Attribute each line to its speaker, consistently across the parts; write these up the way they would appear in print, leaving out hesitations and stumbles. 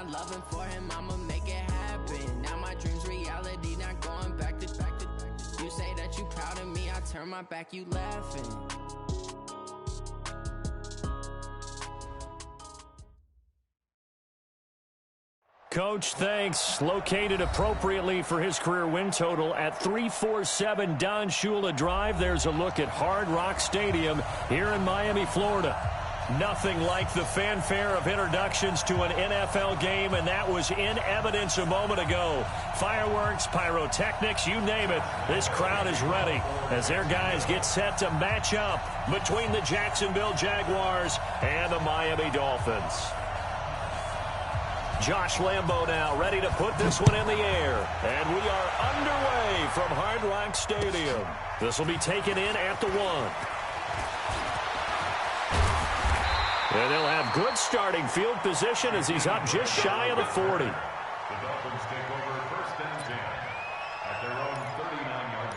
Speaker 1: my loving for him, I'ma make it happen. Now my dreams reality, not going back to. You say that you proud of me, I turn my back, you laughing.
Speaker 2: Coach, thanks. Located appropriately for his career win total at 347 Don Shula Drive. There's a look at Hard Rock Stadium here in Miami, Florida. Nothing like the fanfare of introductions to an NFL game, and that was in evidence a moment ago. Fireworks, pyrotechnics, you name it. This crowd is ready as their guys get set to match up between the Jacksonville Jaguars and the Miami Dolphins. Josh Lambo now ready to put this one in the air. And we are underway from Hard Rock Stadium. This will be taken in at the 1. And they'll have good starting field position as he's up just shy of the 40.
Speaker 3: The Dolphins take over first and 10 at their own 39-yard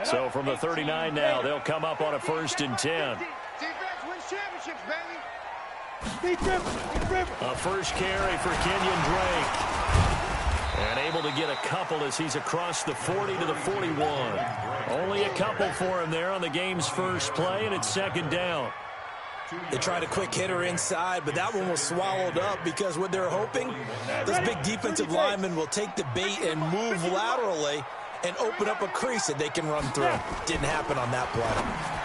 Speaker 3: line.
Speaker 2: So from the 39 now, they'll come up on a first and 10.
Speaker 4: Championships, baby.
Speaker 2: A first carry for Kenyon Drake. And able to get a couple as he's across the 40 to the 41. Only a couple for him there on the game's first play, and it's second down.
Speaker 5: They tried a quick hitter inside, but that one was swallowed up because what they're hoping, this big defensive lineman will take the bait and move laterally and open up a crease that they can run through. Didn't happen on that play.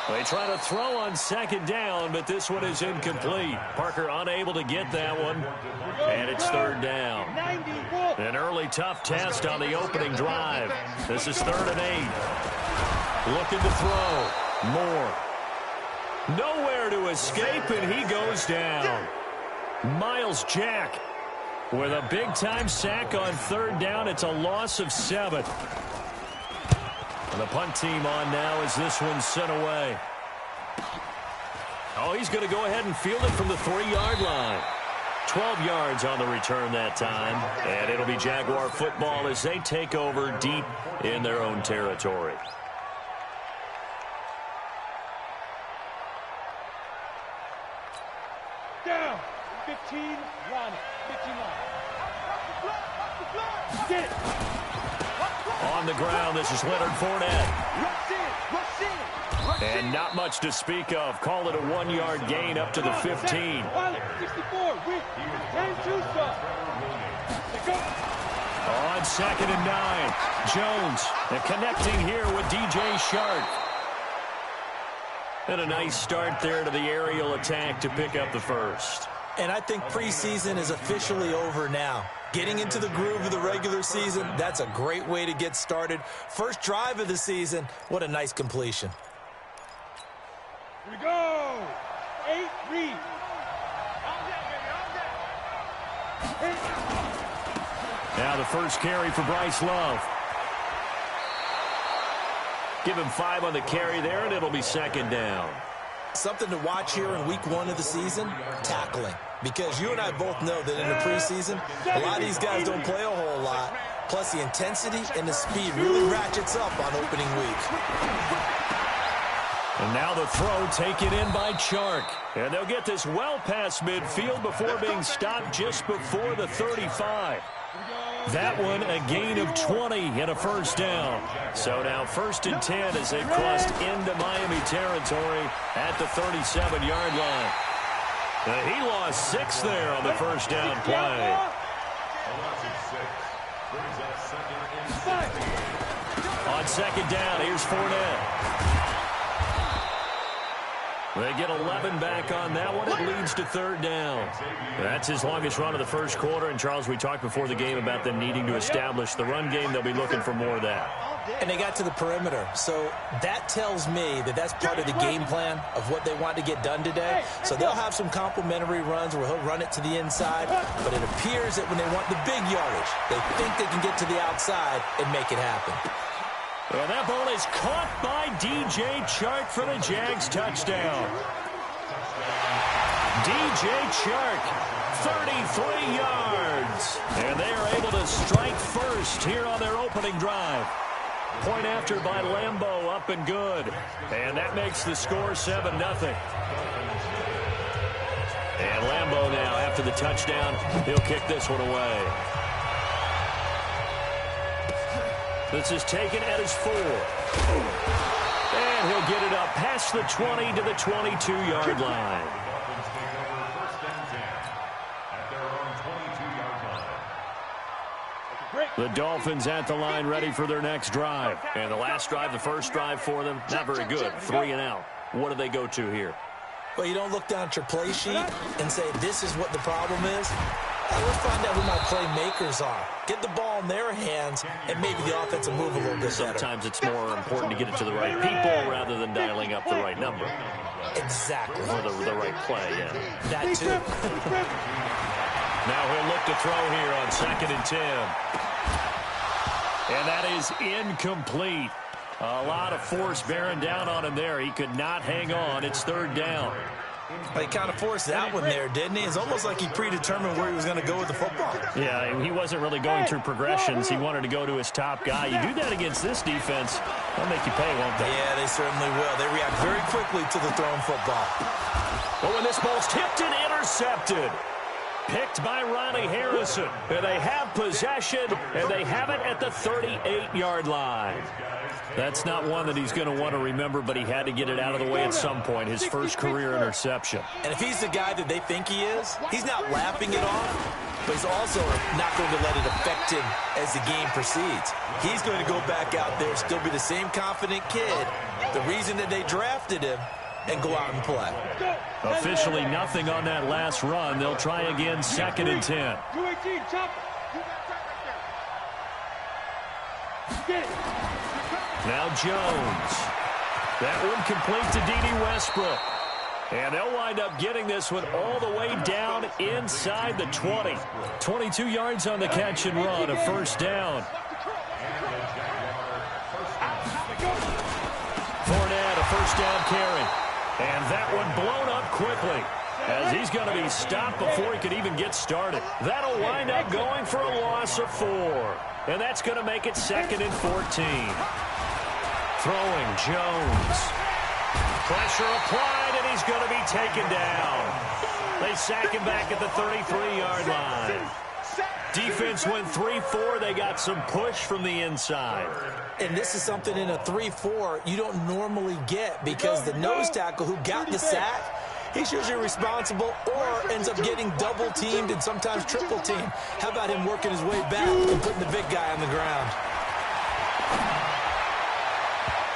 Speaker 2: They try to throw on second down, but this one is incomplete. Parker unable to get that one, and it's third down. An early tough test on the opening drive. This is 3rd and 8. Looking to throw. Moore. Nowhere to escape, and he goes down. Miles Jack with a big-time sack on 3rd down. It's a loss of 7. And the punt team on now as this one's sent away. Oh, he's going to go ahead and field it from the 3-yard line. 12 yards on the return that time. And it'll be Jaguar football as they take over deep in their own territory.
Speaker 4: Down. 15, line. 15 line. Get it.
Speaker 2: On the ground, this is Leonard Fournette. And not much to speak of. Call it a 1-yard gain up to the 15.
Speaker 4: 64, with 10-2
Speaker 2: On 2nd and 9. Jones connecting here with DJ Shark. And a nice start there to the aerial attack to pick up the first.
Speaker 5: And I think preseason is officially over now. Getting into the groove of the regular season, that's a great way to get started. First drive of the season, what a nice completion.
Speaker 4: Here we go. 8, read.
Speaker 2: Now the first carry for Bryce Love. Give him 5 on the carry there, and it'll be second down.
Speaker 5: Something to watch here in week 1 of the season, tackling. Because you and I both know that in the preseason, a lot of these guys don't play a whole lot. Plus, the intensity and the speed really ratchets up on opening week.
Speaker 2: And now the throw taken in by Chark. And they'll get this well past midfield before being stopped just before the 35. That one a gain of 20 and a first down. So now 1st and 10 as they've crossed into Miami territory at the 37-yard line. He lost 6 there on the first down play. On second down, here's Fournette. They get 11 back on that one. It leads to 3rd down. That's his longest run of the first quarter. And, Charles, we talked before the game about them needing to establish the run game. They'll be looking for more of that.
Speaker 5: And they got to the perimeter. So that tells me that that's part of the game plan of what they want to get done today. So they'll have some complementary runs where he'll run it to the inside. But it appears that when they want the big yardage, they think they can get to the outside and make it happen.
Speaker 2: Well, that ball is caught by DJ Chark for the Jags touchdown. DJ Chark, 33 yards. And they are able to strike first here on their opening drive. Point after by Lambeau, up and good. And that makes the score 7-0. And Lambeau now, after the touchdown, he'll kick this one away. This is taken at his 4. And he'll get it up past the 20 to the 22-yard line. The Dolphins at the line ready for their next drive. And the last drive, the first drive for them, not very good. 3 and out. What do they go to here?
Speaker 5: Well, you don't look down at your play sheet and say, this is what the problem is. Let's find out who my playmakers are. Get the ball in their hands, and maybe the offense will move a little bit better.
Speaker 2: Sometimes it's more important to get it to the right people rather than dialing up the right number.
Speaker 5: Exactly.
Speaker 2: Or the right play, yeah.
Speaker 5: That too.
Speaker 2: Now he'll look to throw here on 2nd and 10. And that is incomplete. A lot of force bearing down on him there. He could not hang on. It's 3rd down.
Speaker 5: He kind of forced that one there, didn't he? It's almost like he predetermined where he was going to go with the football.
Speaker 2: Yeah, he wasn't really going through progressions. He wanted to go to his top guy. You do that against this defense, they'll make you pay, won't they?
Speaker 5: Yeah, they certainly will. They react very quickly to the thrown football.
Speaker 2: But when this ball's tipped and intercepted. Picked by Ronnie Harrison. And they have possession, and they have it at the 38-yard line. That's not one that he's going to want to remember, but he had to get it out of the way at some point, his first career interception.
Speaker 5: And if he's the guy that they think he is, he's not laughing it off, but he's also not going to let it affect him as the game proceeds. He's going to go back out there, still be the same confident kid, the reason that they drafted him, and go out and play.
Speaker 2: Officially nothing on that last run. They'll try again, 2nd and 10.
Speaker 4: 218, chop.
Speaker 2: Now Jones. That one complete to D.D. Westbrook. And they'll wind up getting this one all the way down inside the 20. 22 yards on the catch and run, a 1st down. Fournette, a 1st down carry. And that one blown up quickly as he's going to be stopped before he could even get started. That'll wind up going for a loss of 4. And that's going to make it 2nd and 14. Throwing Jones. Pressure applied, and he's going to be taken down. They sack him back at the 33-yard line. Defense went 3-4. They got some push from the inside.
Speaker 5: And this is something in a 3-4 you don't normally get because the nose tackle who got the sack, he's usually responsible or ends up getting double-teamed and sometimes triple-teamed. How about him working his way back and putting the big guy on the ground?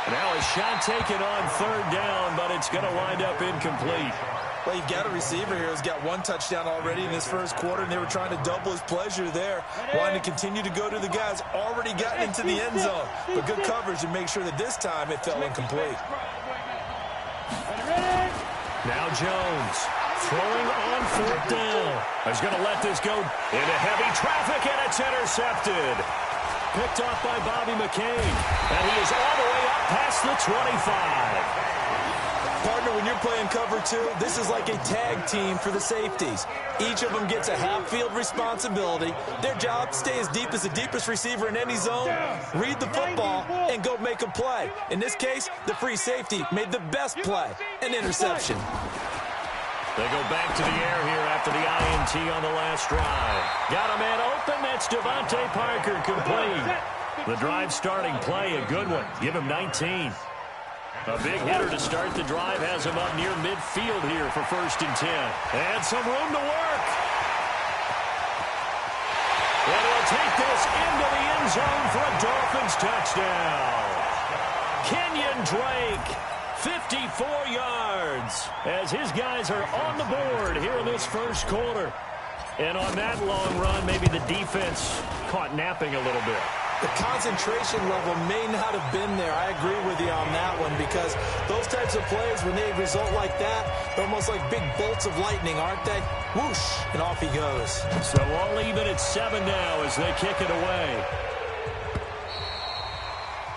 Speaker 2: Now a shot taken on 3rd down, but it's going to wind up incomplete.
Speaker 5: Well, you've got a receiver here who's got 1 touchdown already in this first quarter, and they were trying to double his pleasure there, wanting to continue to go to the guys already gotten into the end zone. But good coverage to make sure that this time it fell incomplete.
Speaker 2: Now Jones throwing on 4th down. He's going to let this go into heavy traffic, and it's intercepted. Picked off by Bobby McCain, and he is all the way up past the 25.
Speaker 5: Partner, when you're playing cover 2, this is like a tag team for the safeties. Each of them gets a half-field responsibility. Their job, stay as deep as the deepest receiver in any zone, read the football, and go make a play. In this case, the free safety made the best play, an interception.
Speaker 2: They go back to the air here after the INT on the last drive. Got a man open. That's Devontae Parker complete. The drive starting play, a good one. Give him 19. A big hitter to start the drive has him up near midfield here for 1st and 10. And some room to work. And he'll take this into the end zone for a Dolphins touchdown. Kenyon Drake, 54 yards, as his guys are on the board here in this first quarter. And on that long run, maybe the defense caught napping a little bit.
Speaker 5: The concentration level may not have been there. I agree with you on that one because those types of plays, when they result like that, they're almost like big bolts of lightning, aren't they? Whoosh, and off he goes.
Speaker 2: So all even at 7 now as they kick it away.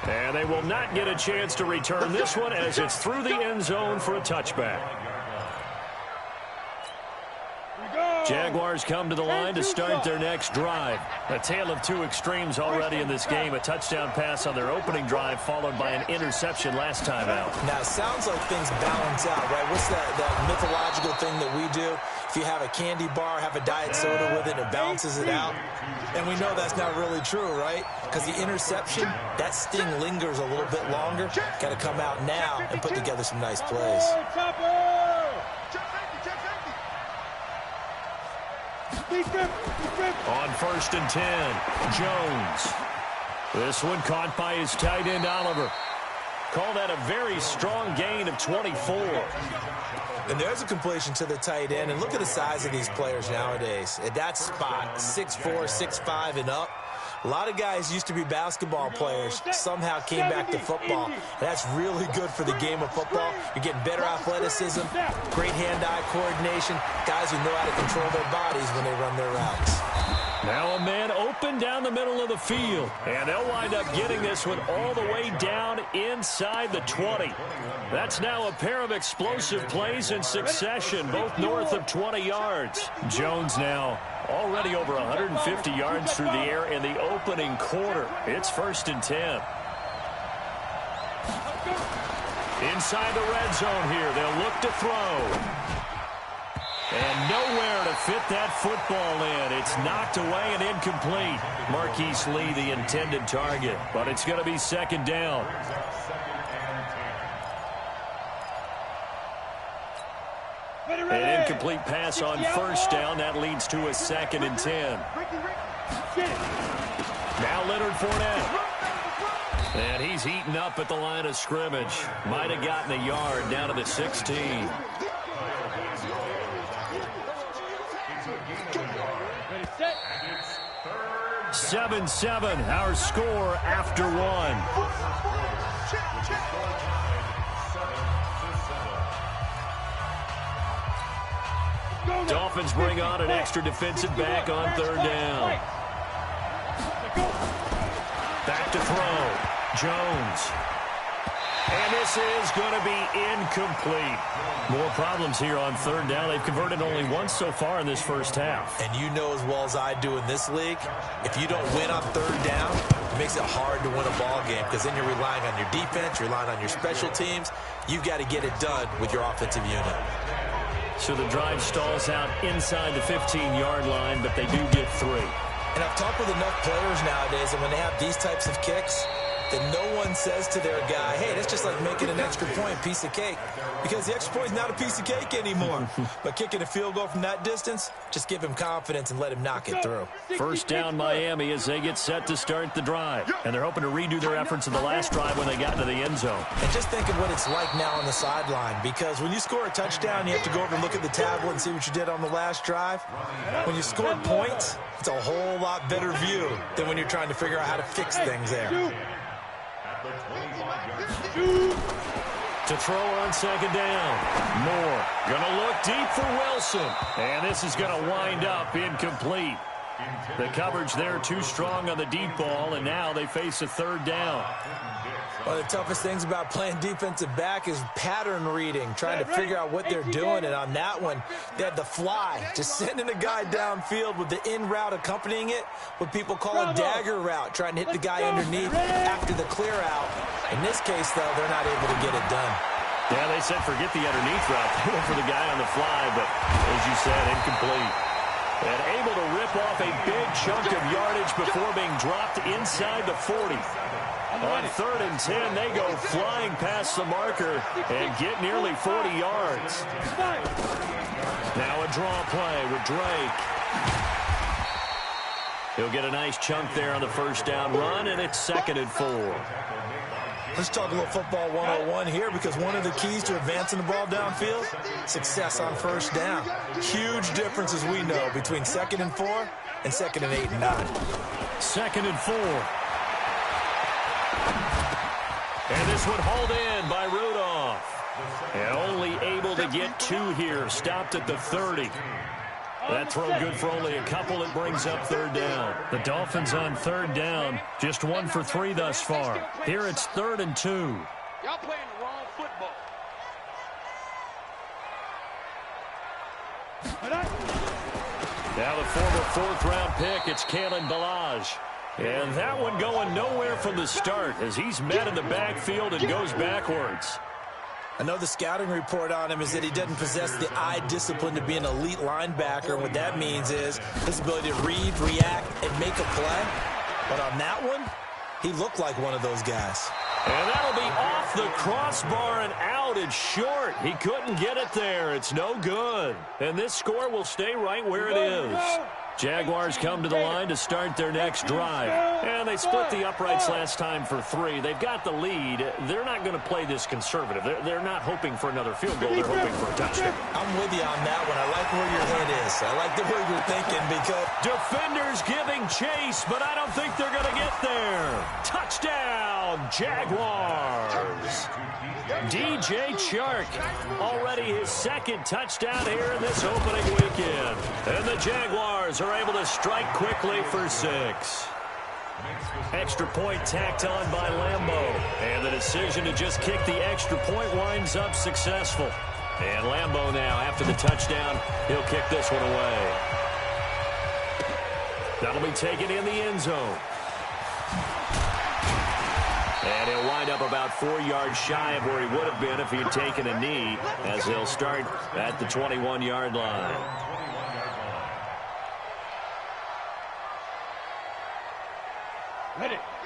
Speaker 2: And they will not get a chance to return this one as it's through the end zone for a touchback.
Speaker 4: We go.
Speaker 2: Jaguars come to the line to start their next drive. A tale of two extremes already in this game. A touchdown pass on their opening drive followed by an interception last time out.
Speaker 5: Now, it sounds like things balance out, right? What's that mythological thing that we do? If you have a candy bar, have a diet soda with it, it balances it out. And we know that's not really true, right? Because the interception, that sting lingers a little bit longer. Got to come out now and put together some nice plays.
Speaker 2: On 1st and 10, Jones. This one caught by his tight end, Oliver. Call that a very strong gain of 24.
Speaker 5: And there's a completion to the tight end. And look at the size of these players nowadays. At that spot, 6'4", 6'5", and up. A lot of guys used to be basketball players, somehow came back to football. That's really good for the game of football. You're getting better athleticism, great hand-eye coordination, guys who know how to control their bodies when they run their routes.
Speaker 2: Now a man open down the middle of the field, and they'll wind up getting this one all the way down inside the 20. That's now a pair of explosive plays in succession, both north of 20 yards. Jones now already over 150 yards through the air in the opening quarter. It's 1st and 10. Inside the red zone here, they'll look to throw. And nowhere to fit that football in. It's knocked away and incomplete. Marquise Lee, the intended target. But it's going to be 2nd down. An incomplete pass on 1st down. That leads to a 2nd and 10. Now Leonard Fournette. And he's heating up at the line of scrimmage. Might have gotten a yard down to the 16. 7-7, our score after one. Dolphins bring on an extra defensive back on 3rd down. Back to throw. Jones. And this is going to be incomplete. More problems here on 3rd down. They've converted only once so far in this first half.
Speaker 5: And you know as well as I do in this league, if you don't win on 3rd down, it makes it hard to win a ball game because then you're relying on your defense, you're relying on your special teams. You've got to get it done with your offensive unit.
Speaker 2: So the drive stalls out inside the 15-yard line, but they do get 3.
Speaker 5: And I've talked with enough players nowadays, and when they have these types of kicks, that no one says to their guy, hey, that's just like making an extra point, piece of cake. Because the extra point is not a piece of cake anymore. But kicking a field goal from that distance, just give him confidence and let him knock it through.
Speaker 2: 1st down Miami as they get set to start the drive. And they're hoping to redo their efforts in the last drive when they got into the end zone.
Speaker 5: And just think of what it's like now on the sideline. Because when you score a touchdown, you have to go over and look at the tablet and see what you did on the last drive. When you score points, it's a whole lot better view than when you're trying to figure out how to fix things there.
Speaker 2: To throw on 2nd down. Moore going to look deep for Wilson. And this is going to wind up incomplete. The coverage there too strong on the deep ball, and now they face a 3rd down.
Speaker 5: One of the toughest things about playing defensive back is pattern reading, trying to figure out what they're doing. And on that one, they had the fly, just sending a guy downfield with the in route accompanying it, what people call a dagger route, trying to hit the guy underneath after the clear out. In this case, though, they're not able to get it done.
Speaker 2: Yeah, they said forget the underneath route. They went for the guy on the fly, but as you said, incomplete. And able to rip off a big chunk of yardage before being dropped inside the 40. On 3rd and 10, they go flying past the marker and get nearly 40 yards. Now a draw play with Drake. He'll get a nice chunk there on the 1st down run, and it's 2nd and 4.
Speaker 5: Let's talk a little football 101 here, because one of the keys to advancing the ball downfield, success on 1st down. Huge difference, as we know, between 2nd and 4 and 2nd and 8 and 9.
Speaker 2: 2nd and 4. And this one hauled in by Rudolph. And only able to get 2 here. Stopped at the 30. That throw good for only a couple. It brings up 3rd down. The Dolphins on 3rd down. Just 1 for 3 thus far. Here it's 3rd and 2.
Speaker 4: Y'all playing the wrong football.
Speaker 2: Now the former fourth-round pick, it's Kalen Ballage. And that one going nowhere from the start as he's met in the backfield and goes backwards.
Speaker 5: I know the scouting report on him is that he doesn't possess the eye discipline to be an elite linebacker. What that means is his ability to read, react, and make a play. But on that one, he looked like one of those guys.
Speaker 2: And that'll be off the crossbar and out. It's short. He couldn't get it there. It's no good. And this score will stay right where it is. Jaguars come to the line to start their next drive. And they split the uprights last time for 3. They've got the lead. They're not going to play this conservative. They're not hoping for another field goal. They're hoping for a touchdown.
Speaker 5: I'm with you on that one. I like where your head is. I like the way you're thinking because
Speaker 2: defenders giving chase, but I don't think they're going to get there. Touchdown, Jaguars. DJ Chark, already his second touchdown here in this opening weekend. And the Jaguars are able to strike quickly for 6. Extra point tacked on by Lambo. And the decision to just kick the extra point winds up successful. And Lambo now, after the touchdown, he'll kick this one away. That'll be taken in the end zone. And he'll wind up about 4 yards shy of where he would have been if he had taken a knee, as he'll start at the 21-yard line.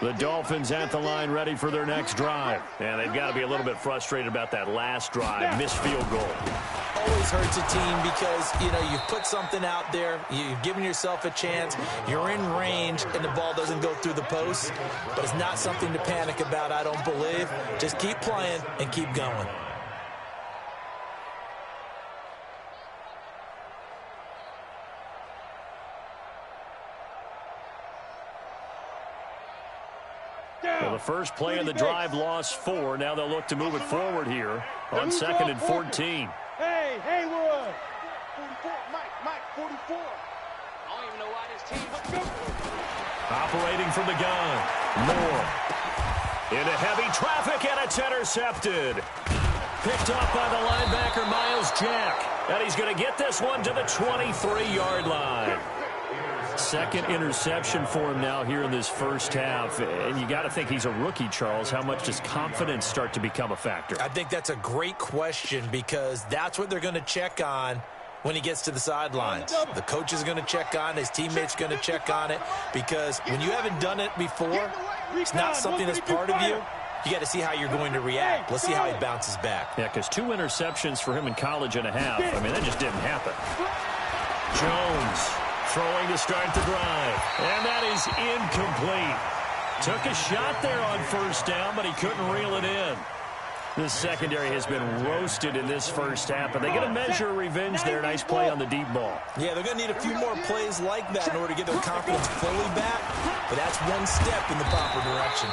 Speaker 2: The Dolphins at the line ready for their next drive. And they've got to be a little bit frustrated about that last drive. Missed field goal.
Speaker 5: Always hurts a team because, you know, you put something out there, you've given yourself a chance, you're in range, and the ball doesn't go through the post. But it's not something to panic about, I don't believe. Just keep playing and keep going.
Speaker 2: Well, the first play of the drive lost 4. Now they'll look to move it forward here on 2nd and 14.
Speaker 4: Hey, Haywood. 44, Mike, 44. I don't even know why this team.
Speaker 2: Operating from the gun. Moore. Into heavy traffic, and it's intercepted. Picked off by the linebacker, Miles Jack. And he's going to get this one to the 23-yard line. Second interception for him now here in this first half. And you got to think he's a rookie, Charles. How much does confidence start to become a factor?
Speaker 5: I think that's a great question because that's what they're going to check on when he gets to the sidelines. The coach is going to check on it. His teammates are going to check on it because when you haven't done it before, it's not something that's part of you. You got to see how you're going to react. Let's see how he bounces back.
Speaker 2: Yeah, because 2 interceptions for him in college and a half. I mean, that just didn't happen. Jones throwing to start the drive. And that is incomplete. Took a shot there on first down, but he couldn't reel it in. This secondary has been roasted in this first half, but they get a measure of revenge there. Nice play on the deep ball.
Speaker 5: Yeah, they're going to need a few more plays like that in order to get their confidence fully back, but that's one step in the proper direction.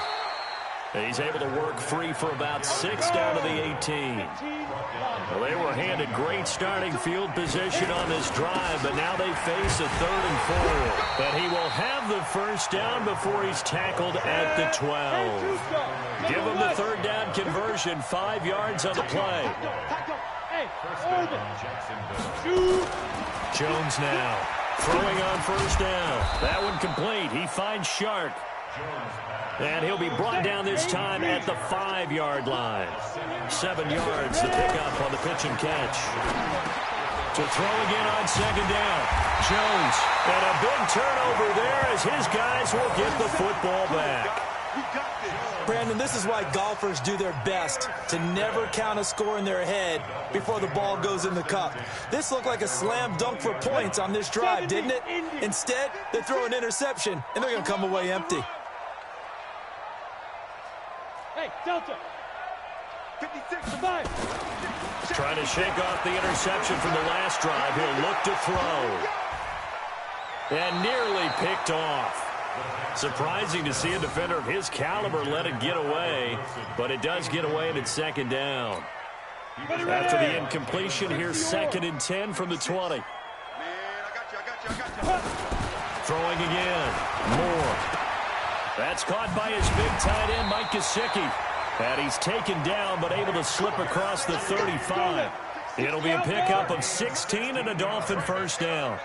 Speaker 2: He's able to work free for about 6 down to the 18. Well, they were handed great starting field position on this drive, but now they face a 3rd and 4. But he will have the first down before he's tackled at the 12. Give him the 3rd down conversion, 5 yards on the play. Jones now throwing on first down. That one complete. He finds Shark. And he'll be brought down this time at the 5-yard line. 7 yards, the pickup on the pitch and catch. To throw again on 2nd down. Jones, and a big turnover there as his guys will get the football back.
Speaker 5: Brandon, this is why golfers do their best to never count a score in their head before the ball goes in the cup. This looked like a slam dunk for points on this drive, didn't it? Instead, they throw an interception, and they're going to come away empty.
Speaker 4: Hey, Delta. 56 to 5.
Speaker 2: Trying to shake off the interception from the last drive. He'll look to throw. And nearly picked off. Surprising to see a defender of his caliber let it get away, but it does get away and it's 2nd down. After the incompletion, here's 2nd and 10 from the 20. Throwing again. Moore. That's caught by his big tight end, Mike Gesicki. And he's taken down, but able to slip across the 35. It'll be a pickup of 16 and a Dolphin first down.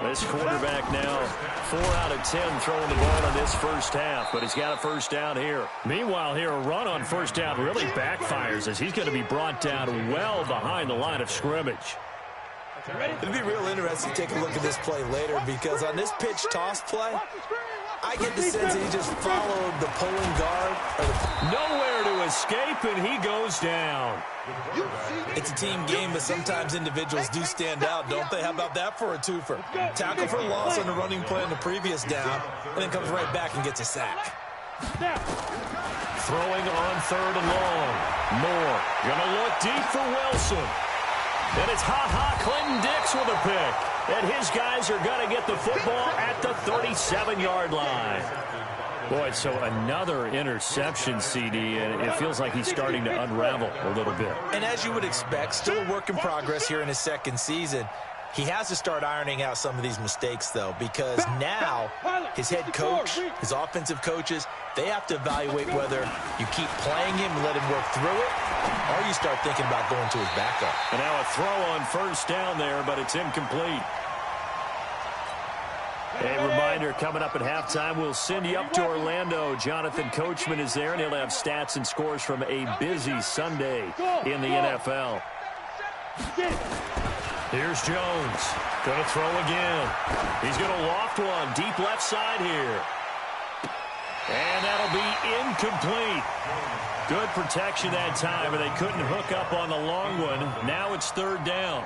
Speaker 2: This quarterback now 4 out of 10 throwing the ball in this first half, but he's got a first down here. Meanwhile, here a run on first down really backfires as he's going to be brought down well behind the line of scrimmage.
Speaker 5: It'll be real interesting to take a look at this play later because on this pitch toss play, I get the sense that he just followed the pulling guard.
Speaker 2: Nowhere to escape, and he goes down.
Speaker 5: It's a team game, but sometimes individuals do stand out, don't they? How about that for a twofer? Tackle for loss on the running play in the previous down, and then comes right back and gets a sack.
Speaker 2: Throwing on 3rd and long. Moore going to look deep for Wilson. And it's Clinton Dix with a pick. And his guys are going to get the football at the 37-yard line. Boy, so another interception, CD, and it feels like he's starting to unravel a little bit.
Speaker 5: And as you would expect, still a work in progress here in his second season. He has to start ironing out some of these mistakes, though, because now his head coach, his offensive coaches, they have to evaluate whether you keep playing him and let him work through it, or you start thinking about going to his backup.
Speaker 2: And now a throw on first down there, but it's incomplete. A reminder, coming up at halftime, we'll send you up to Orlando. Jonathan Coachman is there, and he'll have stats and scores from a busy Sunday in the NFL. Here's Jones. Going to throw again. He's going to loft one deep left side here. And that'll be incomplete. Good protection that time, and they couldn't hook up on the long one. Now it's 3rd down.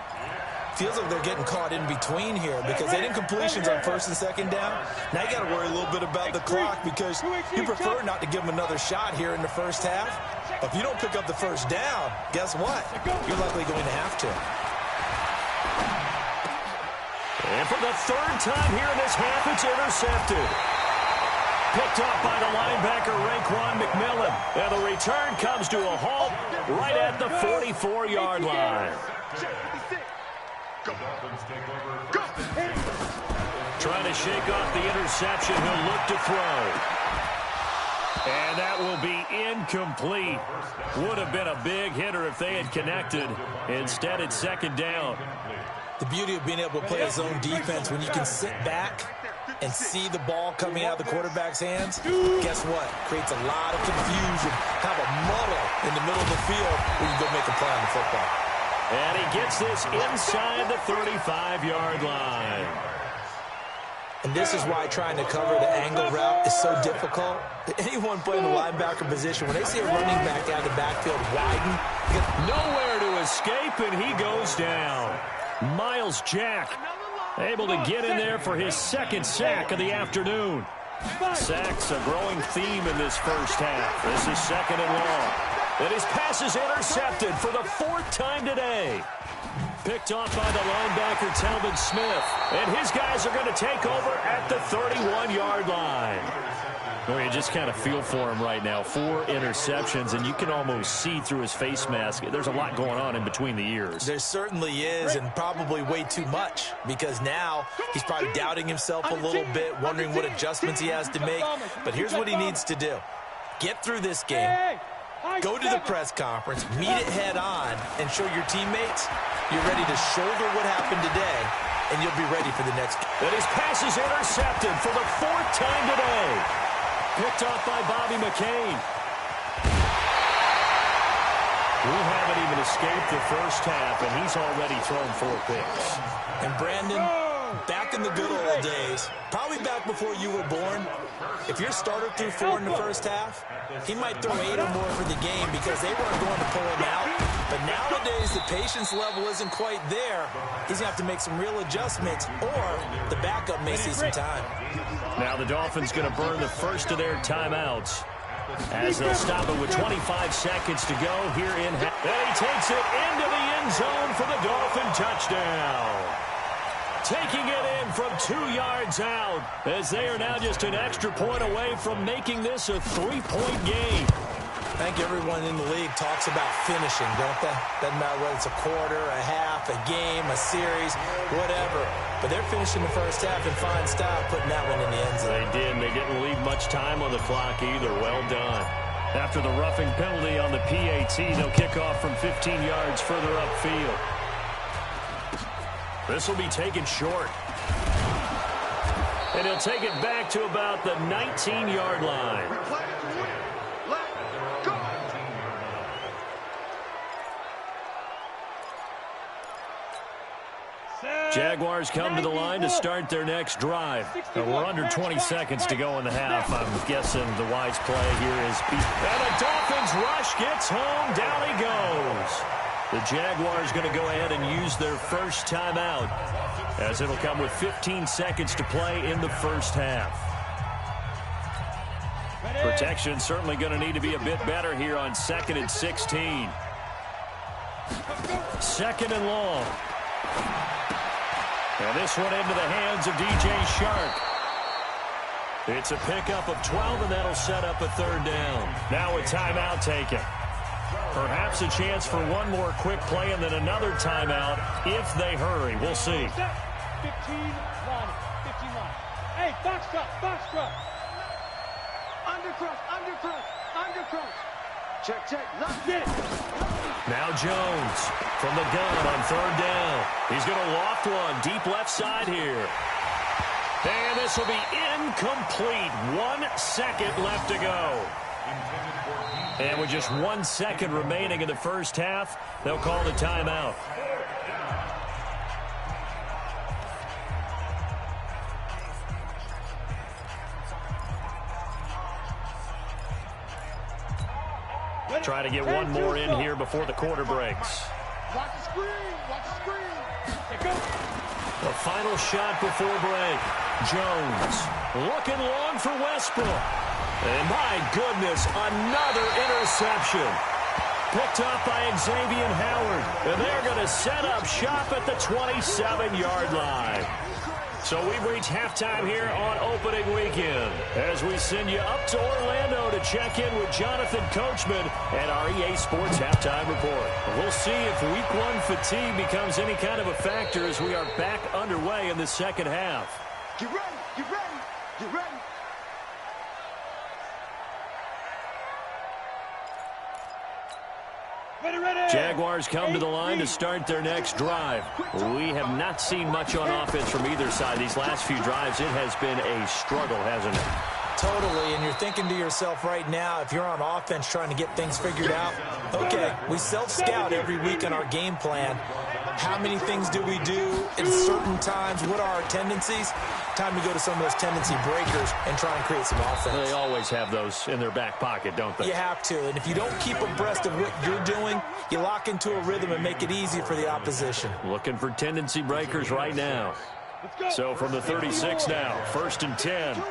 Speaker 5: Feels like they're getting caught in between here because they didn't completions on 1st and 2nd down. Now you got to worry a little bit about the clock because you prefer not to give them another shot here in the first half. But if you don't pick up the first down, guess what? You're likely going to have to.
Speaker 2: And for the 3rd time here in this half, it's intercepted. Picked up by the linebacker, Raekwon McMillan. And the return comes to a halt right at the 44-yard line. Trying to shake off the interception. He'll look to throw. And that will be incomplete. Would have been a big hitter if they had connected. Instead, it's 2nd down.
Speaker 5: The beauty of being able to play his own defense when you can sit back and see the ball coming out of the quarterback's hands, guess what? Creates a lot of confusion, have a muddle in the middle of the field when you go make a play on the football.
Speaker 2: And he gets this inside the 35-yard line.
Speaker 5: And this is why trying to cover the angle route is so difficult. Anyone playing the linebacker position, when they see a running back out of the backfield widen,
Speaker 2: nowhere to escape, and he goes down. Miles Jack able to get in there for his 2nd sack of the afternoon. Sacks a growing theme in this first half. This is 2nd and long. And his pass is intercepted for the 4th time today. Picked off by the linebacker, Talvin Smith. And his guys are going to take over at the 31-yard line. Well, you just kind of feel for him right now. 4 interceptions, and you can almost see through his face mask. There's a lot going on in between the ears.
Speaker 5: There certainly is, and probably way too much, because now he's probably doubting himself a little bit, wondering what adjustments he has to make. But here's what he needs to do. Get through this game. Go to the press conference, meet it head on, and show your teammates you're ready to shoulder what happened today, and you'll be ready for the next game.
Speaker 2: And his pass is intercepted for the 4th time today. Picked off by Bobby McCain. We haven't even escaped the first half, and he's already thrown 4 picks.
Speaker 5: And Brandon, back in the good old days, probably back before you were born, if your starter threw 4 in the first half, he might throw 8 or more for the game because they weren't going to pull him out. But nowadays, the patience level isn't quite there. He's going to have to make some real adjustments, or the backup may see some time.
Speaker 2: Now the Dolphins going to burn the first of their timeouts as they'll stop it with 25 seconds to go here in half. And he takes it into the end zone for the Dolphin touchdown. Taking it in from 2 yards out as they are now just an extra point away from making this a 3-point game.
Speaker 5: I think everyone in the league talks about finishing, don't they? Doesn't matter whether it's a quarter, a half, a game, a series, whatever. But they're finishing the first half in fine style, putting that one in the end zone.
Speaker 2: They did, and they didn't leave much time on the clock either. Well done. After the roughing penalty on the PAT, they'll kick off from 15 yards further upfield. This will be taken short. And he'll take it back to about the 19-yard line. Jaguars come to the line to start their next drive. Now we're under 20 seconds to go in the half. I'm guessing the wise play here is... And the Dolphins rush gets home. Down he goes. The Jaguars going to go ahead and use their first timeout, as it'll come with 15 seconds to play in the first half. Protection certainly going to need to be a bit better here on 2nd and 16. 2nd and long. And this one into the hands of DJ Shark. It's a pickup of 12, and that'll set up a 3rd down. Now a timeout taken. Perhaps a chance for one more quick play and then another timeout if they hurry. We'll see.
Speaker 4: 15 line. Hey, box drop. Undercross. Check. Lock it.
Speaker 2: Now Jones from the gun on 3rd down. He's going to loft one deep left side here. And this will be incomplete. 1 second left to go. And with just 1 second remaining in the first half, they'll call the timeout. Try to get one more in here before the quarter breaks.
Speaker 4: Watch the screen.
Speaker 2: The final shot before break. Jones looking long for Westbrook. And my goodness, another interception. Picked up by Xavier Howard. And they're going to set up shop at the 27-yard line. So we've reached halftime here on opening weekend as we send you up to Orlando to check in with Jonathan Coachman and our EA Sports Halftime Report. We'll see if Week 1 fatigue becomes any kind of a factor as we are back underway in the second half.
Speaker 4: Get ready.
Speaker 2: Jaguars come to the line to start their next drive. We have not seen much on offense from either side. These last few drives, it has been a struggle, hasn't it?
Speaker 5: Totally, and you're thinking to yourself right now, if you're on offense trying to get things figured out, okay, we self-scout every week on our game plan. How many things do we do at certain times? What are our tendencies? Time to go to some of those tendency breakers and try and create some offense.
Speaker 2: They always have those in their back pocket, don't they?
Speaker 5: You have to, and if you don't keep abreast of what you're doing, you lock into a rhythm and make it easy for the opposition.
Speaker 2: Looking for tendency breakers right now. So from the 36 now, 1st and 10.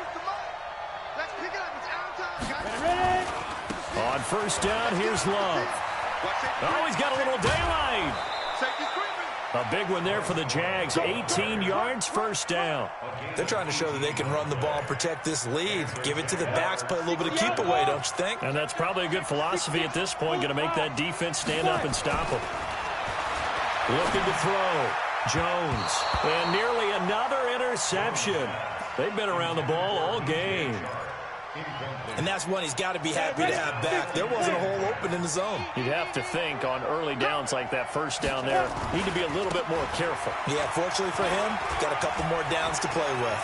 Speaker 2: On 1st down, here's Love. Oh, he's got a little daylight. A big one there for the Jags. 18 yards, 1st down.
Speaker 5: They're trying to show that they can run the ball and protect this lead. Give it to the backs, play a little bit of keep away, don't you think?
Speaker 2: And that's probably a good philosophy at this point, going to make that defense stand up and stop them. Looking to throw. Jones. And nearly another interception. They've been around the ball all game.
Speaker 5: And that's one he's got to be happy to have back. There wasn't a hole open in the zone.
Speaker 2: You'd have to think on early downs like that 1st down there, need to be a little bit more careful.
Speaker 5: Yeah, fortunately for him, got a couple more downs to play with.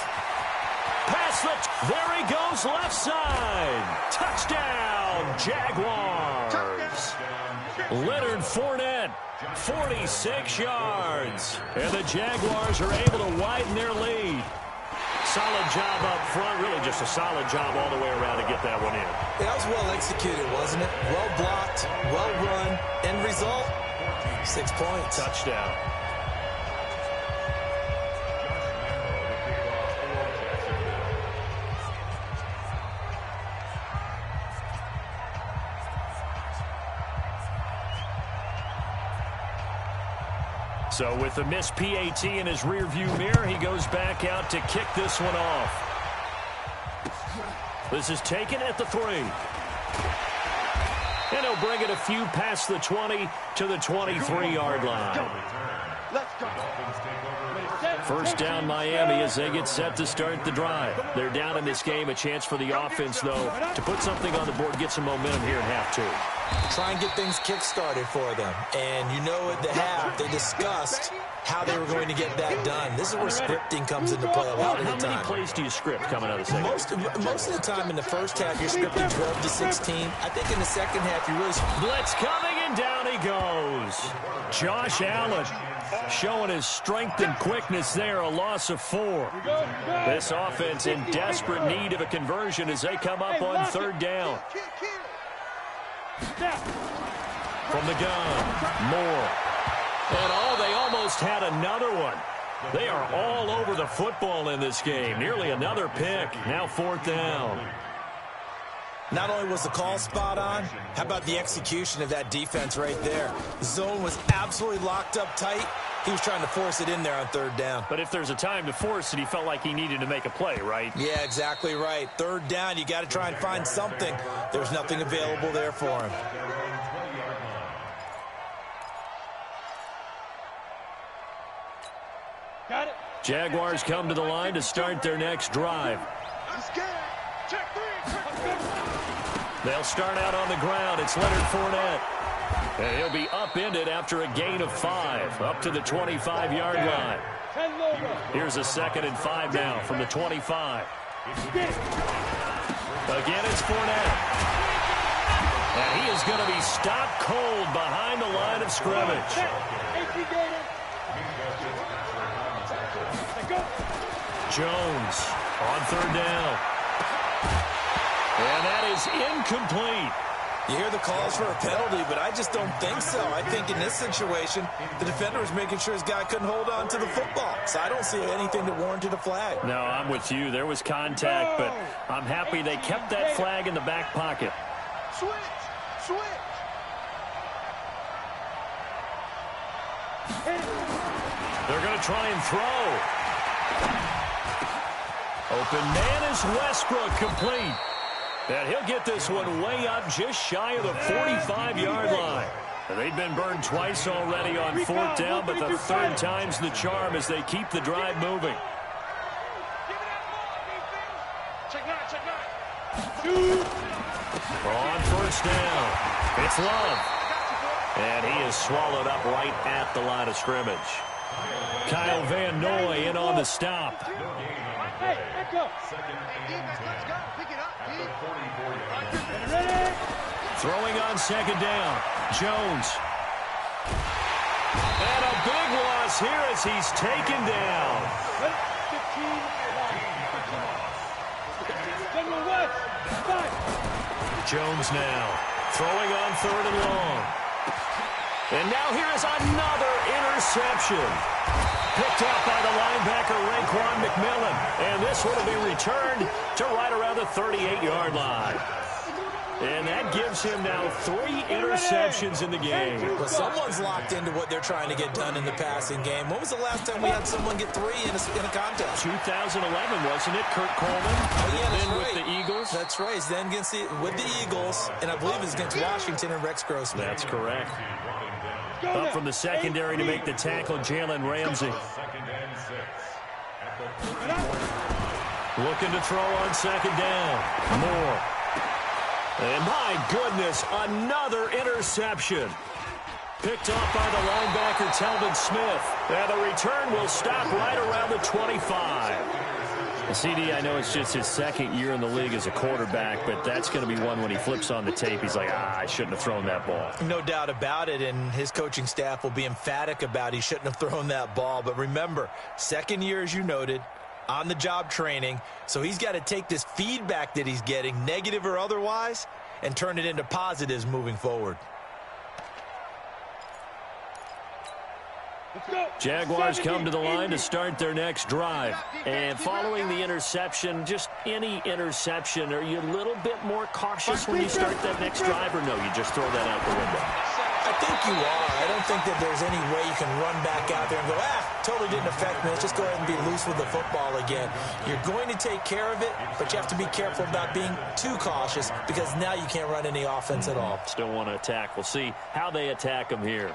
Speaker 2: Pass slipped. There he goes, left side. Touchdown, Jaguars. Leonard Fournette, 46 yards. And the Jaguars are able to widen their lead. Solid job up front, really just a solid job all the way around to get that one in.
Speaker 5: That was well executed, wasn't it? Well blocked, well run. End result, 6 points.
Speaker 2: Touchdown. So with the missed PAT in his rearview mirror, he goes back out to kick this one off. This is taken at the 3. And he'll bring it a few past the 20 to the 23-yard line. First down Miami as they get set to start the drive. They're down in this game. A chance for the offense, though, to put something on the board, get some momentum here in half two.
Speaker 5: Try and get things kick-started for them. And you know at the half, they discussed how they were going to get that done. This is where scripting comes into play a lot of the time.
Speaker 2: How many plays do you script coming out of the second?
Speaker 5: Most of the time in the first half, you're scripting 12 to 16. I think in the second half, you really...
Speaker 2: Blitz coming, and down he goes. Josh Allen showing his strength and quickness there, a loss of 4. This offense in desperate need of a conversion as they come up on third down. From the gun, Moore. And they almost had another one. They are all over the football in this game. Nearly another pick. Now fourth down.
Speaker 5: Not only was the call spot on, how about the execution of that defense right there? The zone was absolutely locked up tight. He was trying to force it in there on third down.
Speaker 2: But if there's a time to force it, he felt like he needed to make a play, right?
Speaker 5: Yeah, exactly right. Third down, you got to try and find something. There's nothing available there for him.
Speaker 4: Got it.
Speaker 2: Jaguars come to the line to start their next drive. They'll start out on the ground. It's Leonard Fournette. And he'll be upended after a gain of 5, up to the 25-yard line. Here's a 2nd and 5 now from the 25. Again, it's Fournette. And he is going to be stopped cold behind the line of scrimmage. Jones on third down. And that is incomplete.
Speaker 5: You hear the calls for a penalty, but I just don't think so. I think in this situation, the defender was making sure his guy couldn't hold on to the football. So I don't see anything that warranted a flag.
Speaker 2: No, I'm with you. There was contact, but I'm happy they kept that flag in the back pocket.
Speaker 4: Switch.
Speaker 2: They're going to try and throw. Open man is Westbrook, complete. And he'll get this one way up just shy of the 45-yard line. And they've been burned twice already on fourth down, but the third time's the charm as they keep the drive moving. On first down, it's Love. And he is swallowed up right at the line of scrimmage. Kyle Van Noy in on the stop.
Speaker 4: Hey, let's go.
Speaker 2: Throwing on second down, Jones. And a big loss here as he's taken down.
Speaker 4: 15.
Speaker 2: Jones now throwing on third and long. And now here is another interception. Picked up by the linebacker, Raekwon McMillan. And this one will be returned to right around the 38-yard line. And that gives him now 3 interceptions in the game.
Speaker 5: Well, someone's locked into what they're trying to get done in the passing game. When was the last time we had someone get 3 in a contest?
Speaker 2: 2011, wasn't it? Kurt Coleman.
Speaker 5: Oh, yeah, that's
Speaker 2: then
Speaker 5: right.
Speaker 2: With the Eagles.
Speaker 5: That's right. He's then with the Eagles, and I believe it's against Washington and Rex Grossman.
Speaker 2: That's correct. Up from the secondary to make the tackle, Jalen Ramsey. Looking to throw on second down. Moore. And my goodness, another interception. Picked off by the linebacker, Telvin Smith. And the return will stop right around the 25. CD, I know it's just his second year in the league as a quarterback, but that's going to be one when he flips on the tape. He's like, I shouldn't have thrown that ball.
Speaker 5: No doubt about it, and his coaching staff will be emphatic about he shouldn't have thrown that ball. But remember, second year, as you noted, on-the-job training, so he's got to take this feedback that he's getting, negative or otherwise, and turn it into positives moving forward.
Speaker 2: Jaguars come to the line to start their next drive. And following the interception, just any interception, are you a little bit more cautious when you start that next drive, or no, you just throw that out the window?
Speaker 5: I think you are. I don't think that there's any way you can run back out there and go, totally didn't affect me. Let's just go ahead and be loose with the football again. You're going to take care of it, but you have to be careful about being too cautious because now you can't run any offense at all.
Speaker 2: Still want to attack. We'll see how they attack them here.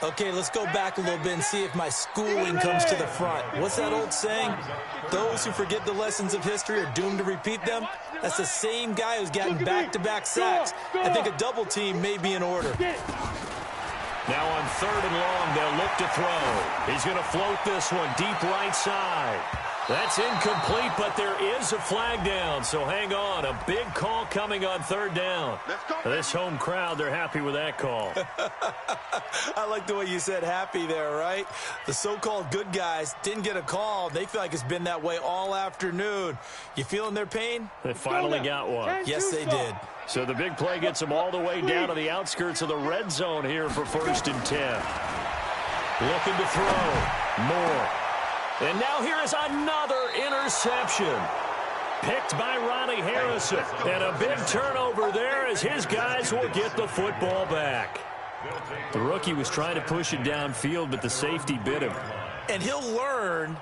Speaker 5: Okay, let's go back a little bit and see if my schooling comes to the front. What's that old saying? Those who forget the lessons of history are doomed to repeat them. That's the same guy who's gotten back-to-back sacks. I think a double team may be in order.
Speaker 2: Now on 3rd and long, they'll look to throw. He's going to float this one deep right side. That's incomplete, but there is a flag down, so hang on. A big call coming on 3rd down. This home crowd, they're happy with that call.
Speaker 5: I like the way you said happy there, right? The so-called good guys didn't get a call. They feel like it's been that way all afternoon. You feeling their pain?
Speaker 2: They finally got one.
Speaker 5: Yes, they did.
Speaker 2: So the big play gets them all the way down to the outskirts of the red zone here for 1st and 10. Looking to throw. Moore. And now here is another interception. Picked by Ronnie Harrison. And a big turnover there as his guys will get the football back. The rookie was trying to push it downfield, but the safety bit him.
Speaker 5: And he'll learn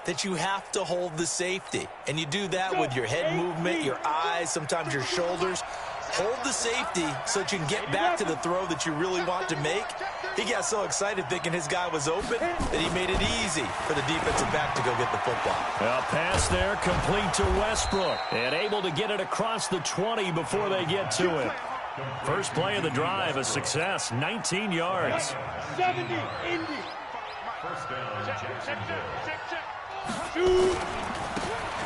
Speaker 5: that you have to hold the safety. And you do that with your head movement, your eyes, sometimes your shoulders. Hold the safety so that you can get back to the throw that you really want to make. He got so excited thinking his guy was open that he made it easy for the defensive back to go get the football.
Speaker 2: A pass there complete to Westbrook. And able to get it across the 20 before they get to it. First play of the drive, a success, 19 yards.
Speaker 4: 70, Indy.
Speaker 3: First down, Jacksonville.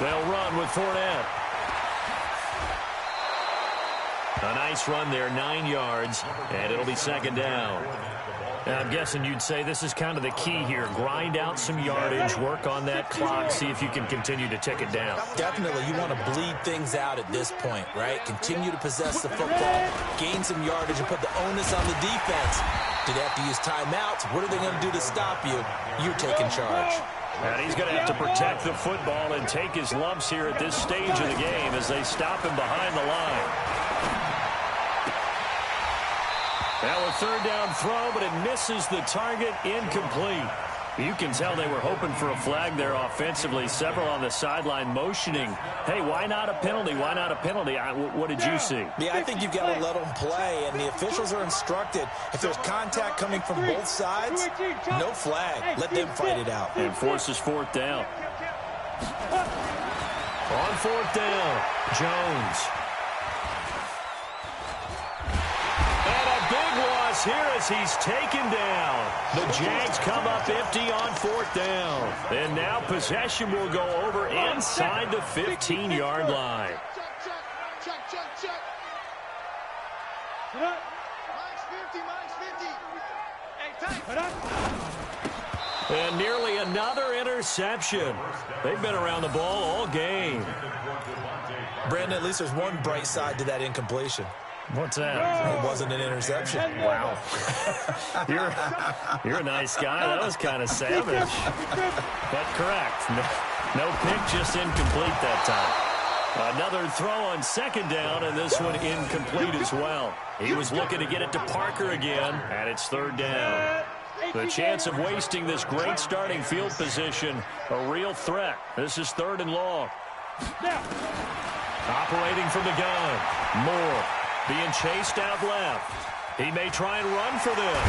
Speaker 2: They'll run with Fournette. A nice run there, 9 yards, and it'll be 2nd down. Now, I'm guessing you'd say this is kind of the key here. Grind out some yardage, work on that clock, see if you can continue to tick it down.
Speaker 5: Definitely, you want to bleed things out at this point, right? Continue to possess the football, gain some yardage, and put the onus on the defense. Do they have to use timeouts? What are they going to do to stop you? You're taking charge.
Speaker 2: And he's going to have to protect the football and take his lumps here at this stage of the game as they stop him behind the line. Now a 3rd down throw, but it misses the target, incomplete. You can tell they were hoping for a flag there offensively. Several on the sideline motioning, hey, why not a penalty? Why not a penalty? What did you see?
Speaker 5: Yeah, I think you've got to let them play, and the officials are instructed. If there's contact coming from both sides, no flag. Let them fight it out.
Speaker 2: And forces 4th down. On 4th down, Jones. Big loss here as he's taken down. The Jags come up empty on 4th down. And now possession will go over inside the 15-yard line.
Speaker 4: Check.
Speaker 2: And nearly another interception. They've been around the ball all game.
Speaker 5: Brandon, at least there's one bright side to that incompletion.
Speaker 2: What's that?
Speaker 5: It wasn't an interception.
Speaker 2: Wow. You're a nice guy. That was kind of savage. But correct. No pick, just incomplete that time. Another throw on 2nd down, and this one incomplete as well. He was looking to get it to Parker again, and it's 3rd down. The chance of wasting this great starting field position, a real threat. This is 3rd and long. Operating from the gun, Moore. Being chased out left. He may try and run for this.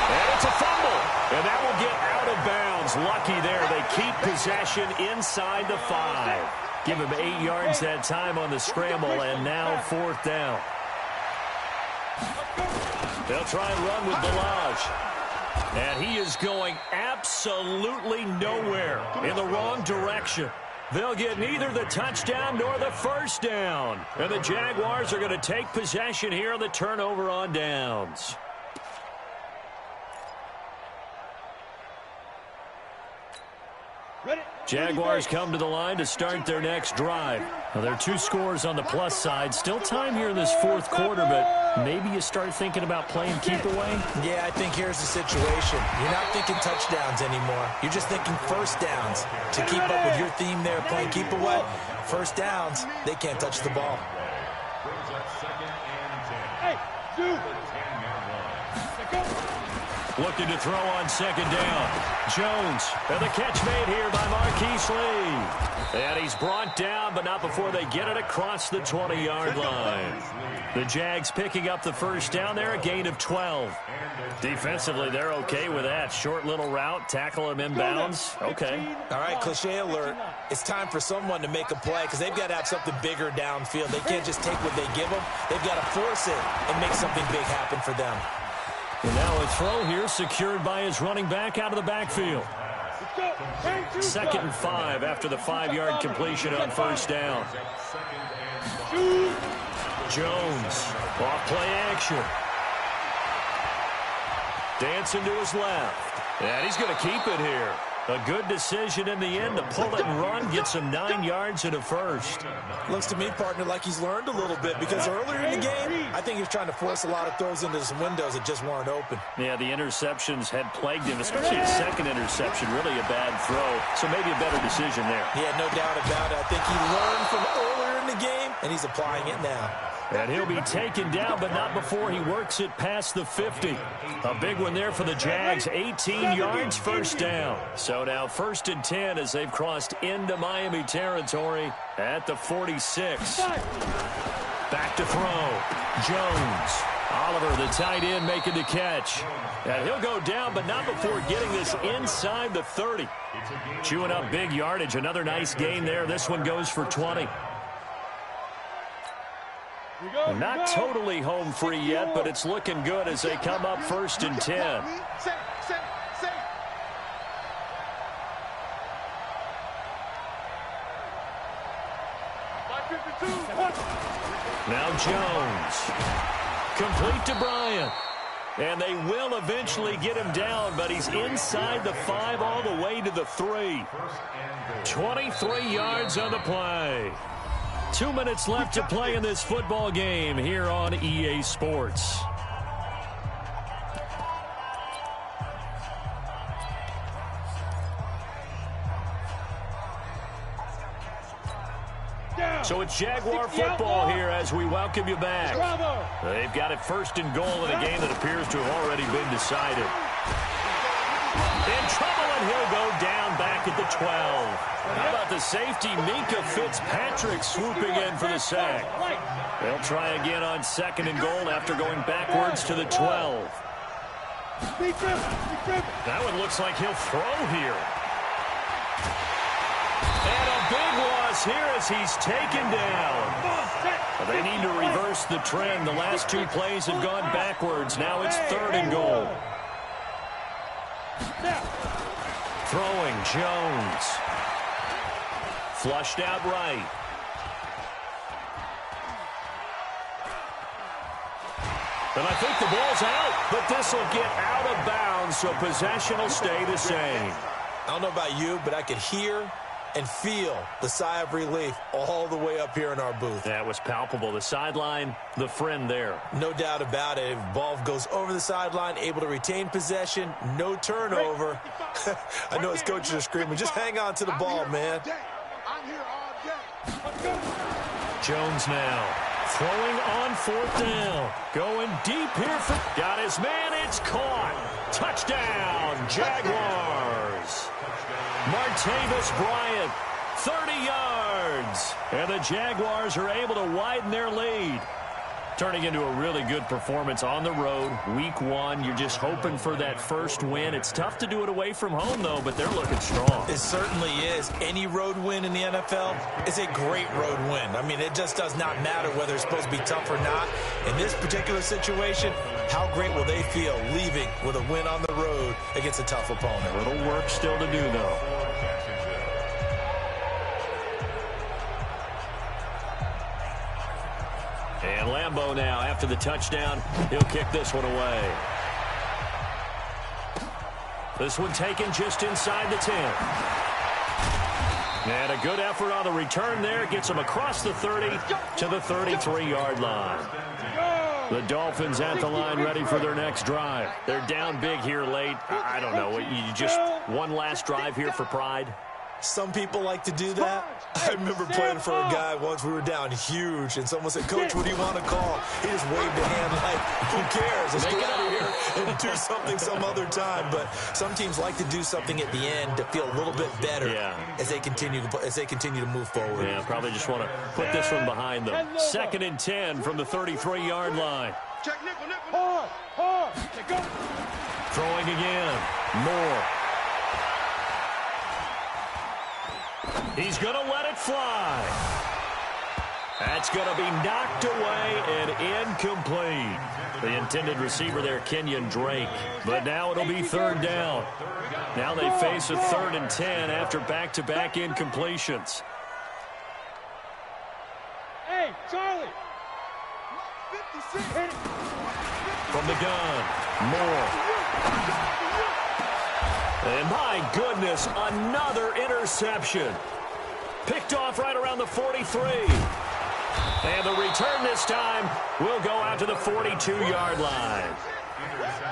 Speaker 2: And it's a fumble. And that will get out of bounds. Lucky there. They keep possession inside the 5. Give him 8 yards that time on the scramble, and now 4th down. They'll try and run with Delage. And he is going absolutely nowhere in the wrong direction. They'll get neither the touchdown nor the 1st down. And the Jaguars are going to take possession here on the turnover on downs. Jaguars come to the line to start their next drive. Now, there are 2 scores on the plus side. Still time here in this 4th quarter, but maybe you start thinking about playing keep away?
Speaker 5: Yeah, I think here's the situation. You're not thinking touchdowns anymore. You're just thinking 1st downs. To keep up with your theme there, playing keep away, 1st downs, they can't touch the ball.
Speaker 3: Brings up 2nd and 10.
Speaker 2: Looking to throw on second down. Jones, and the catch made here by Marquise Lee. And he's brought down, but not before they get it across the 20-yard line. The Jags picking up the first down there, a gain of 12. Defensively, they're okay with that. Short little route, tackle him inbounds. Okay.
Speaker 5: All right, cliche alert. It's time for someone to make a play because they've got to have something bigger downfield. They can't just take what they give them. They've got to force it and make something big happen for them.
Speaker 2: And now a throw here secured by his running back out of the backfield. 2nd and 5 after the 5-yard completion on first down. Jones, off play action. Dancing to his left. And he's going to keep it here. A good decision in the end to pull it and run, get some 9 yards and a first.
Speaker 5: Looks to me, partner, like he's learned a little bit because earlier in the game, I think he was trying to force a lot of throws into some windows that just weren't open.
Speaker 2: Yeah, the interceptions had plagued him, especially his second interception, really a bad throw. So maybe a better decision there.
Speaker 5: Yeah, no doubt about it. I think he learned from earlier in the game, and he's applying it now.
Speaker 2: And he'll be taken down, but not before he works it past the 50. A big one there for the Jags. 18 yards, first down. So now 1st and 10 as they've crossed into Miami territory at the 46. Back to throw. Jones. Oliver, the tight end, making the catch. And he'll go down, but not before getting this inside the 30. Chewing up big yardage. Another nice gain there. This one goes for 20. Not totally home free yet, but it's looking good as they come up 1st and 10. Now Jones. Complete to Bryant. And they will eventually get him down, but he's inside the 5 all the way to the 3. 23 yards on the play. 2 minutes left to play in this football game here on EA Sports. So it's Jaguar football here as we welcome you back. They've got it 1st and goal in a game that appears to have already been decided. In trouble, and he'll go down back at the 12. How about the safety, Minka Fitzpatrick, swooping in for the sack. They'll try again on 2nd and goal after going backwards to the 12. That one looks like he'll throw here. And a big loss here as he's taken down. They need to reverse the trend. The last 2 plays have gone backwards. Now it's 3rd and goal. Throwing, Jones. Flushed out right. And I think the ball's out, but this will get out of bounds, so possession will stay the same.
Speaker 5: I don't know about you, but I could hear and feel the sigh of relief all the way up here in our booth.
Speaker 2: That was palpable. The sideline, the friend there.
Speaker 5: No doubt about it. If ball goes over the sideline, able to retain possession, no turnover. I know his coaches are screaming, just hang on to the ball, man.
Speaker 2: Jones now throwing on 4th down. Going deep here for... Got his man. It's caught. Touchdown, Jaguars. Martavis Bryant, 30 yards. And the Jaguars are able to widen their lead. Turning into a really good performance on the road. Week 1, you're just hoping for that first win. It's tough to do it away from home, though, but they're looking strong.
Speaker 5: It certainly is. Any road win in the NFL is a great road win. I mean, it just does not matter whether it's supposed to be tough or not. In this particular situation, how great will they feel leaving with a win on the road against a tough opponent?
Speaker 2: A little work still to do, though. And Lambeau now, after the touchdown, he'll kick this one away. This one taken just inside the 10. And a good effort on the return there. Gets him across the 30 to the 33-yard line. The Dolphins at the line ready for their next drive. They're down big here late. I don't know. You just one last drive here for pride?
Speaker 5: Some people like to do that. I remember playing for a guy once. We were down huge, and someone said, "Coach, what do you want to call?" He just waved a hand like, "Who cares? Let's get out of here and do something some other time." But some teams like to do something at the end to feel a little bit better as they continue to move forward.
Speaker 2: Yeah, probably just want to put this one behind them. 2nd and 10 from the 33-yard line.
Speaker 4: Check nickel. Hard. Go.
Speaker 2: Throwing again. Moore. He's going to let it fly. That's going to be knocked away and incomplete. The intended receiver there, Kenyon Drake. But now it'll be 3rd down. Now they face a 3rd and 10 after back-to-back incompletions.
Speaker 4: Hey, Charlie.
Speaker 2: From the gun, Moore. And my goodness, another interception. Picked off right around the 43. And the return this time will go out to the 42-yard line.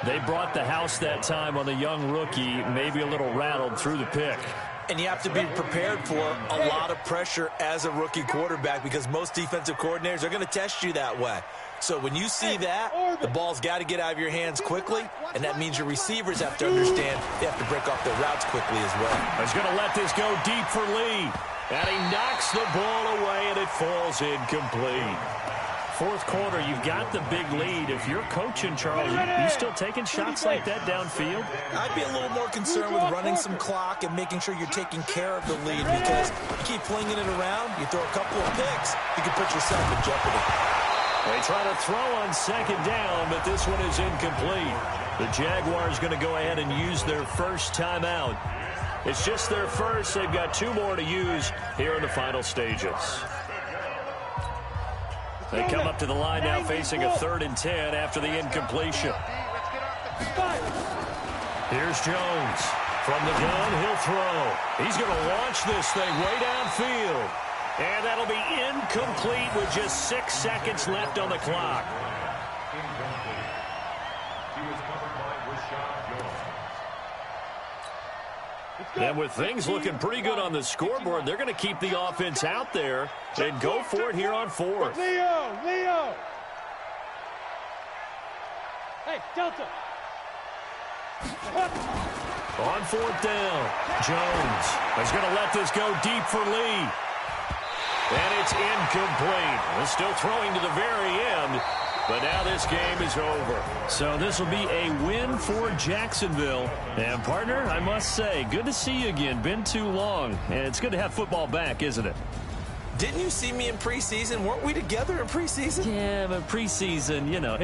Speaker 2: They brought the house that time on the young rookie, maybe a little rattled through the pick.
Speaker 5: And you have to be prepared for a lot of pressure as a rookie quarterback because most defensive coordinators are going to test you that way. So when you see that, the ball's got to get out of your hands quickly, and that means your receivers have to understand they have to break off their routes quickly as well.
Speaker 2: He's going to let this go deep for Lee. And he knocks the ball away, and it falls incomplete. 4th quarter, you've got the big lead. If you're coaching, Charles, you still taking shots like that downfield?
Speaker 5: I'd be a little more concerned with running some clock and making sure you're taking care of the lead because you keep flinging it around, you throw a couple of picks, you can put yourself in jeopardy.
Speaker 2: They try to throw on 2nd down, but this one is incomplete. The Jaguars going to go ahead and use their first timeout. It's just their first. They've got 2 more to use here in the final stages. They come up to the line now facing a 3rd and 10 after the incompletion. Here's Jones. From the gun, he'll throw. He's going to launch this thing way downfield. And that'll be incomplete with just 6 seconds left on the clock. And with things looking pretty good on the scoreboard, they're going to keep the offense out there and go for it here on 4th.
Speaker 4: Leo. Hey, Delta.
Speaker 2: On 4th down, Jones is going to let this go deep for Lee. And it's incomplete. We're still throwing to the very end, but now this game is over. So this will be a win for Jacksonville. And, partner, I must say, good to see you again. Been too long. And it's good to have football back, isn't it?
Speaker 5: Didn't you see me in preseason? Weren't we together in preseason?
Speaker 2: Yeah, but preseason, you know.